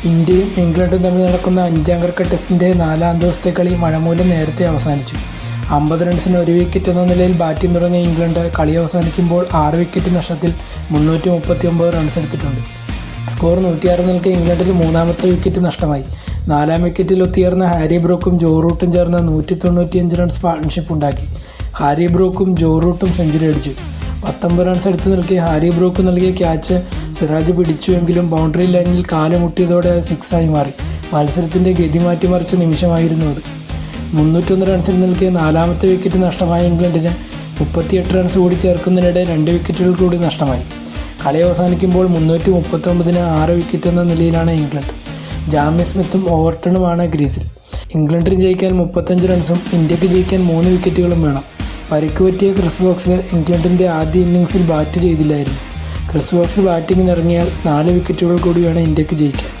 ഇന്ത്യയും ഇംഗ്ലണ്ടും തമ്മിൽ നടക്കുന്ന 5ാം ക്രിക്കറ്റ് ടെസ്റ്റിൻ്റെ 4ാം ദിവസത്തെ കളി മഴ മൂലം നേരത്തെ അവസാനിച്ചു. 50 റൺസിന് 1 വിക്കറ്റ് എന്ന നിലയിൽ ബാറ്റിംഗ് തുടങ്ങിയ ഇംഗ്ലണ്ട് കളി അവസാനിക്കുമ്പോൾ 6 വിക്കറ്റ് നഷ്ടത്തിൽ 339 റൺസ് എടുത്തിട്ടുണ്ട്. സ്കോർ 106 നിൽക്കെ ഇംഗ്ലണ്ടിന് 3ാമത്തെ വിക്കറ്റ് നഷ്ടമായി. 4ാം വിക്കറ്റിൽ ഒത്തുയർന്ന ഹാരി ബ്രൂക്കും ജോ റൂട്ടും ചേർന്ന് 195 റൺസ് പാർട്ട്ണർഷിപ്പ് ഉണ്ടാക്കി. ഹാരി ബ്രൂക്കും ജോ റൂട്ടും സെഞ്ചുറി അടിച്ചു. 19 റൺസ് എടുത്തു നിൽക്കെ ഹാരി ബ്രൂക്ക് നൽകിയ ക്യാച്ച് സിറാജ് പിടിച്ചുവെങ്കിലും ബൗണ്ടറി ലൈനിൽ കാലുമുട്ടിയതോടെ അത് സിക്സായി മാറി. മത്സരത്തിൻ്റെ ഗതി മാറ്റിമറിച്ച നിമിഷമായിരുന്നു അത്. 301 റൺസിൽ നിൽക്കെ 4ാമത്തെ വിക്കറ്റ് നഷ്ടമായ ഇംഗ്ലണ്ടിന് 38 റൺസ് കൂടി ചേർക്കുന്നതിനിടെ 2 വിക്കറ്റുകൾ കൂടി നഷ്ടമായി. കളി അവസാനിക്കുമ്പോൾ 339-ന് 6 വിക്കറ്റ് എന്ന നിലയിലാണ് ഇംഗ്ലണ്ട്. ജാമി സ്മിത്തും ഓവർട്ടണുമാണ് ക്രീസിൽ. ഇംഗ്ലണ്ടിന് ജയിക്കാൻ 35 റൺസും ഇന്ത്യക്ക് ജയിക്കാൻ 3 വിക്കറ്റുകളും വേണം. പരിക്ക് പറ്റിയ ക്രിസ് വോക്സ് ഇംഗ്ലണ്ടിൻ്റെ ആദ്യ ഇന്നിംഗ്സിൽ ബാറ്റ് ചെയ്തില്ലായിരുന്നു. ക്രിസ് വോക്സ് ബാറ്റിങ്ങിനിറങ്ങിയാൽ 4 വിക്കറ്റുകൾ കൂടി വേണം ഇന്ത്യക്ക് ജയിക്കാൻ.